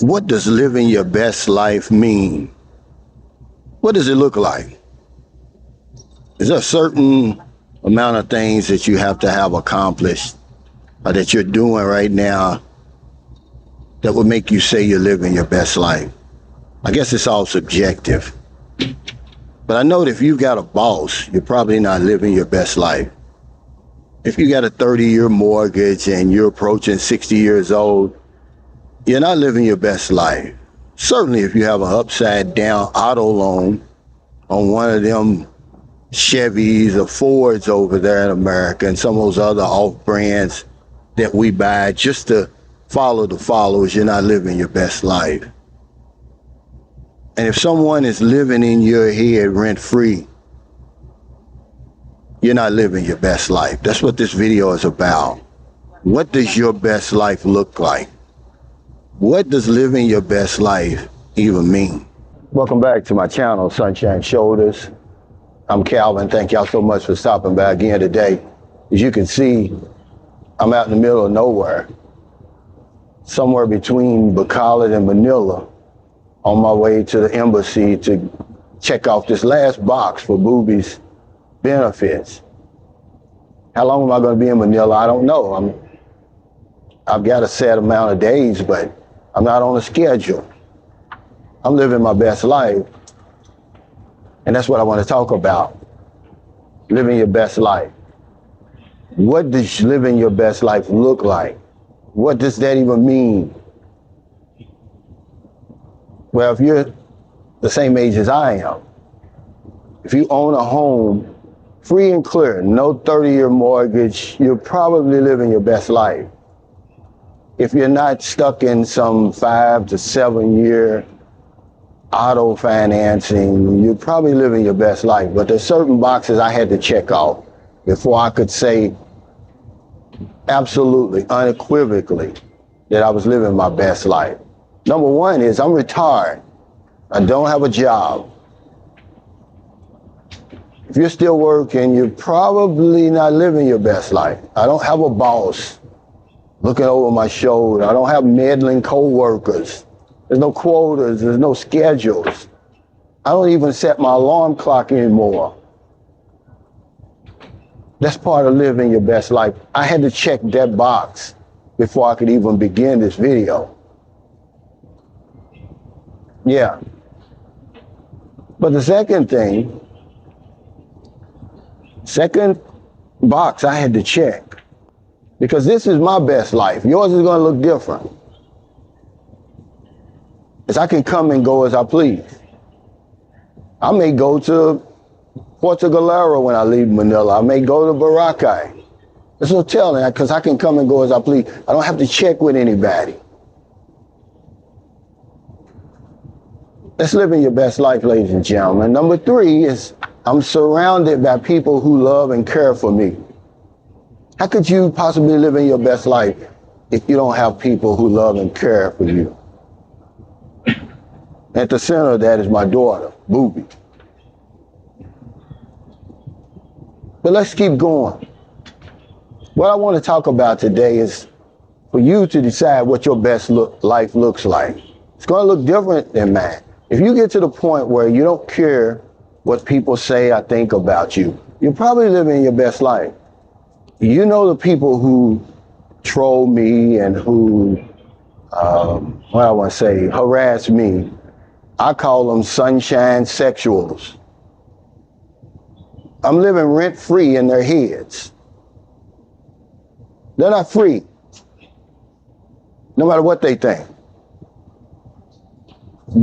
What does living your best life mean? What does it look like? Is there a certain amount of things that you have to have accomplished or that you're doing right now that would make you say you're living your best life? I guess it's all subjective. But I know that if you've got a boss, you're probably not living your best life. If you got a 30-year mortgage and you're approaching 60 years old, you're not living your best life. Certainly if you have an upside down auto loan on one of them Chevys or Fords over there in America and some of those other off brands that we buy just to follow the followers, you're not living your best life. And if someone is living in your head rent-free, you're not living your best life. That's what this video is about. What does your best life look like? What does living your best life even mean? Welcome back to my channel, Sunshine Shoulders. I'm Calvin. Thank y'all so much for stopping by again today. As you can see, I'm out in the middle of nowhere, somewhere between Bacolod and Manila, on my way to the embassy to check off this last box for Booby's benefits. How long am I going to be in Manila? I don't know. I've got a set amount of days, but I'm not on a schedule. I'm living my best life. And that's what I want to talk about. Living your best life. What does living your best life look like? What does that even mean? Well, if you're the same age as I am, if you own a home free and clear, no 30-year mortgage, you're probably living your best life. If you're not stuck in some 5 to 7 year auto financing, you're probably living your best life. But there's certain boxes I had to check off before I could say absolutely, unequivocally, that I was living my best life. Number one is I'm retired. I don't have a job. If you're still working, you're probably not living your best life. I don't have a boss looking over my shoulder. I don't have meddling co-workers. There's no quotas, there's no schedules. I don't even set my alarm clock anymore. That's part of living your best life. I had to check that box before I could even begin this video. Yeah. But the second box I had to check, because this is my best life. Yours is going to look different. As I can come and go as I please. I may go to Puerto Galera when I leave Manila. I may go to Boracay. There's no telling, because I can come and go as I please. I don't have to check with anybody. That's living your best life, ladies and gentlemen. Number three is I'm surrounded by people who love and care for me. How could you possibly live in your best life if you don't have people who love and care for you? At the center of that is my daughter, Booby. But let's keep going. What I want to talk about today is for you to decide what your best life looks like. It's going to look different than mine. If you get to the point where you don't care what people say or think about you, you're probably living your best life. You know the people who troll me and who, harass me. I call them sunshine sexuals. I'm living rent-free in their heads. They're not free, no matter what they think.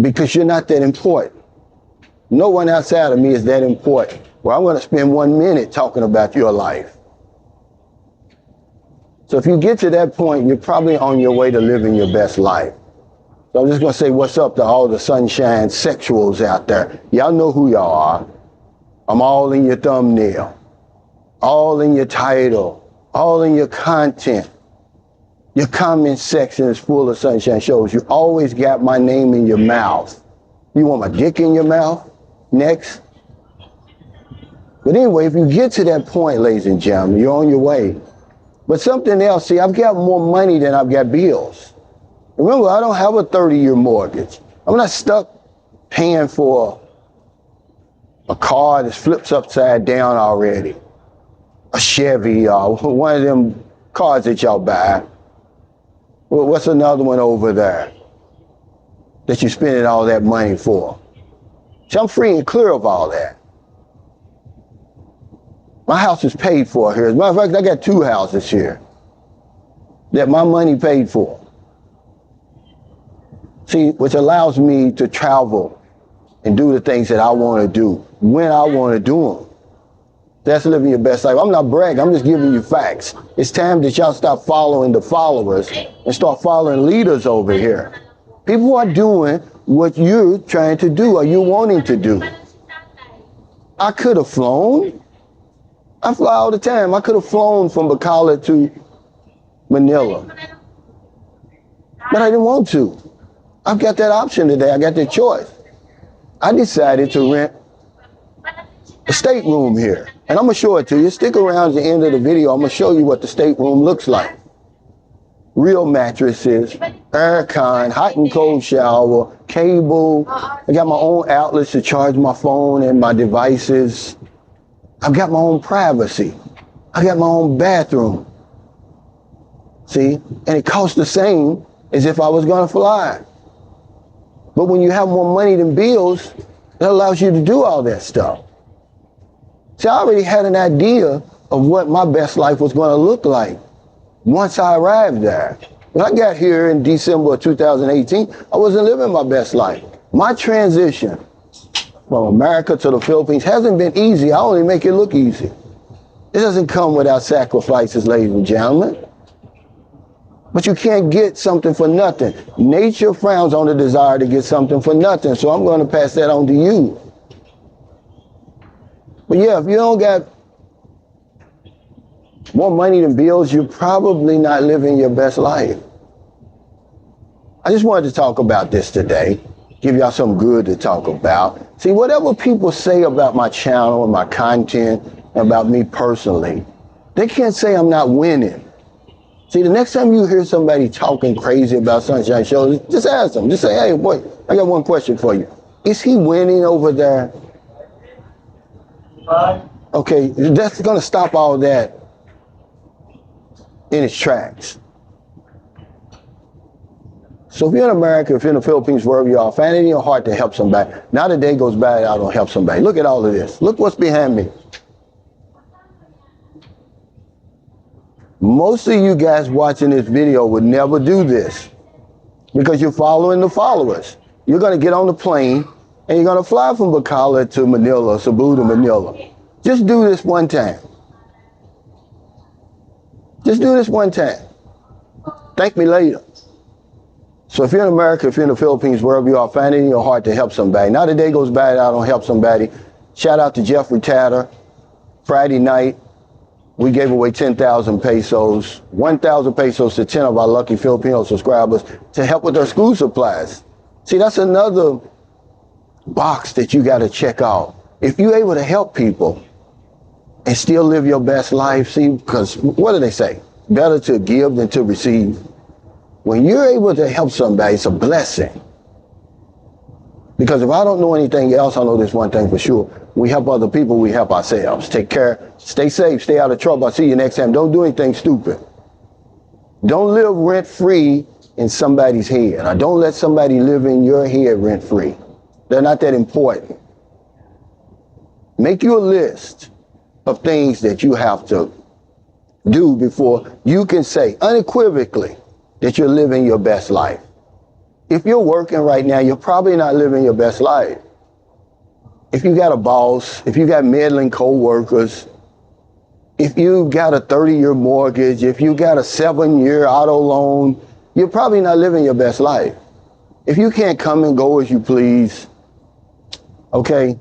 Because you're not that important. No one outside of me is that important. Well, I'm going to spend 1 minute talking about your life. So if you get to that point, you're probably on your way to living your best life. So I'm just going to say what's up to all the sunshine sexuals out there. Y'all know who y'all are. I'm all in your thumbnail, all in your title, all in your content. Your comment section is full of sunshine shows. You always got my name in your mouth. You want my dick in your mouth? Next. But anyway, if you get to that point, ladies and gentlemen, you're on your way. But something else, see, I've got more money than I've got bills. Remember, I don't have a 30-year mortgage. I'm not stuck paying for a car that flips upside down already. A Chevy or one of them cars that y'all buy. Well, what's another one over there that you're spending all that money for? So I'm free and clear of all that. My house is paid for here. As a matter of fact, I got 2 houses here that my money paid for. See, which allows me to travel and do the things that I want to do when I want to do them. That's living your best life. I'm not bragging, I'm just giving you facts. It's time that y'all stop following the followers and start following leaders over here. People are doing what you're trying to do or you're wanting to do. I could have flown. I fly all the time. I could have flown from Bacala to Manila. But I didn't want to. I've got that option today. I got that choice. I decided to rent a stateroom here. And I'm going to show it to you. Stick around at the end of the video. I'm going to show you what the stateroom looks like. Real mattresses, aircon, hot and cold shower, cable. I got my own outlets to charge my phone and my devices. I've got my own privacy. I got my own bathroom. See? And it costs the same as if I was going to fly. But when you have more money than bills, that allows you to do all that stuff. See, I already had an idea of what my best life was going to look like once I arrived there. When I got here in December of 2018, I wasn't living my best life. My transition from America to the Philippines hasn't been easy. I only make it look easy. It doesn't come without sacrifices, ladies and gentlemen. But you can't get something for nothing. Nature frowns on the desire to get something for nothing, so I'm going to pass that on to you. But yeah, if you don't got more money than bills, you're probably not living your best life. I just wanted to talk about this today, give y'all something good to talk about. See, whatever people say about my channel and my content, about me personally, they can't say I'm not winning. See, the next time you hear somebody talking crazy about Sunshine Show, just ask them. Just say, hey, boy, I got one question for you. Is he winning over there? Okay, that's going to stop all that in its tracks. So if you're in America, if you're in the Philippines, wherever you are, find it in your heart to help somebody. Not a day goes by that I don't help somebody. Look at all of this. Look what's behind me. Most of you guys watching this video would never do this because you're following the followers. You're going to get on the plane and you're going to fly from Bacala to Manila, Cebu to Manila. Just do this one time. Just do this one time. Thank me later. So if you're in America, if you're in the Philippines, wherever you are, find it in your heart to help somebody. Not a day goes by that I don't help somebody. Shout out to Jeffrey Tatter. Friday night, we gave away 10,000 pesos, 1,000 pesos to 10 of our lucky Filipino subscribers to help with their school supplies. See, that's another box that you got to check out. If you're able to help people and still live your best life, see, because what do they say? Better to give than to receive. When you're able to help somebody, it's a blessing. Because if I don't know anything else, I know this one thing for sure. We help other people, we help ourselves. Take care, stay safe, stay out of trouble. I'll see you next time. Don't do anything stupid. Don't live rent-free in somebody's head. Or don't let somebody live in your head rent-free. They're not that important. Make you a list of things that you have to do before you can say unequivocally that you're living your best life. If you're working right now, you're probably not living your best life. If you got a boss, if you got meddling co-workers, if you got a 30-year mortgage, if you got a 7-year auto loan, you're probably not living your best life. If you can't come and go as you please, okay?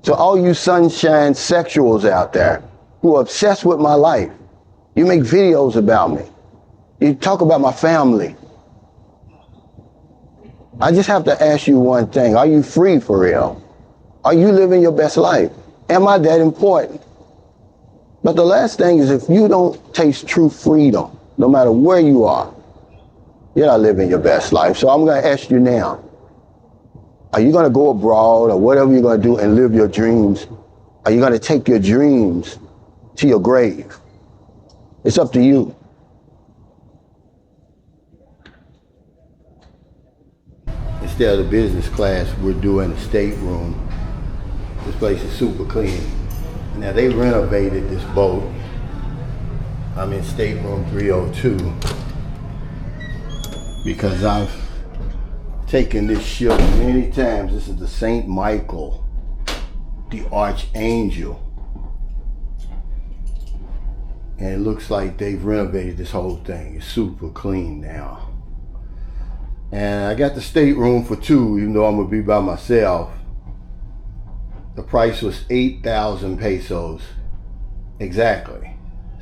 So all you sunshine sexuals out there who are obsessed with my life, you make videos about me. You talk about my family. I just have to ask you one thing. Are you free for real? Are you living your best life? Am I that important? But the last thing is if you don't taste true freedom, no matter where you are, You're not living your best life. So I'm going to ask you now, are you going to go abroad or whatever you're going to do and live your dreams? Are you going to take your dreams to your grave? It's up to you. Instead of the business class, we're doing a stateroom. This place is super clean. Now they renovated this boat. I'm in Stateroom 302 because I've taken this ship many times. This is the St. Michael, the Archangel. And it looks like they've renovated this whole thing. It's super clean now. And I got the stateroom for two, even though I'm gonna be by myself. The price was 8,000 pesos, exactly.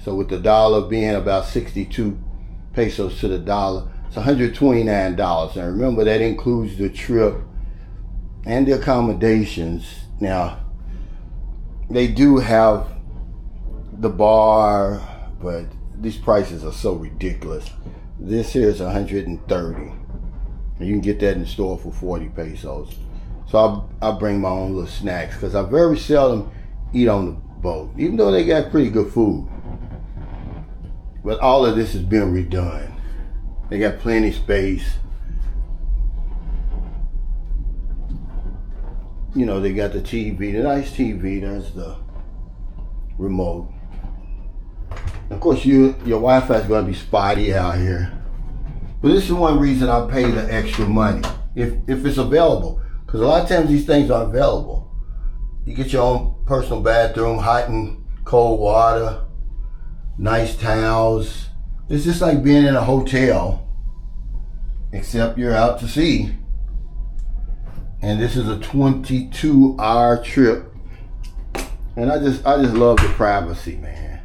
So with the dollar being about 62 pesos to the dollar, it's $129. And remember, that includes the trip and the accommodations. Now, they do have the bar, but these prices are so ridiculous. This here is 130. And you can get that in the store for 40 pesos. So I bring my own little snacks because I very seldom eat on the boat, even though they got pretty good food. But all of this is being redone. They got plenty of space. You know, they got the TV, the nice TV. There's the remote. Of course, your Wi-Fi is going to be spotty out here. But this is one reason I pay the extra money, if it's available. Because a lot of times these things aren't available. You get your own personal bathroom, hot and cold water, nice towels. It's just like being in a hotel, except you're out to sea. And this is a 22-hour trip. And I just love the privacy, man.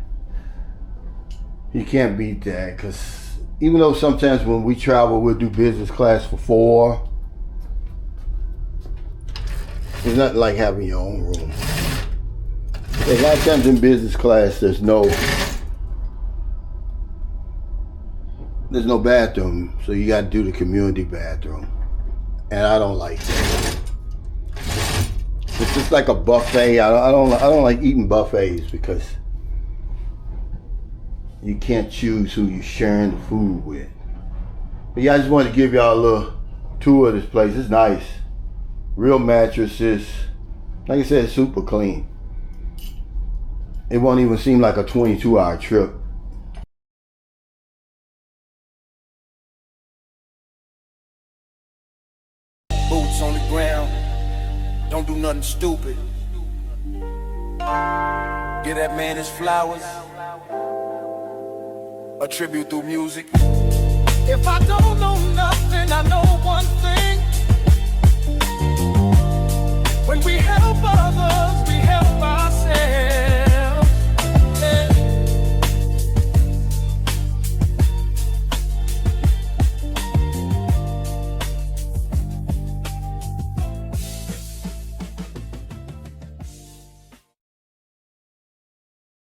You can't beat that, because even though sometimes when we travel, we'll do business class for 4. It's not like having your own room. A lot of times in business class, there's no bathroom, so you got to do the community bathroom, and I don't like that. It's just like a buffet. I don't like eating buffets because you can't choose who you're sharing the food with. But yeah, I just wanted to give y'all a little tour of this place. It's nice. Real mattresses. Like I said, it's super clean. It won't even seem like a 22-hour trip. Boots on the ground. Don't do nothing stupid. Give that man his flowers. A tribute through music. If I don't know nothing, I know one thing.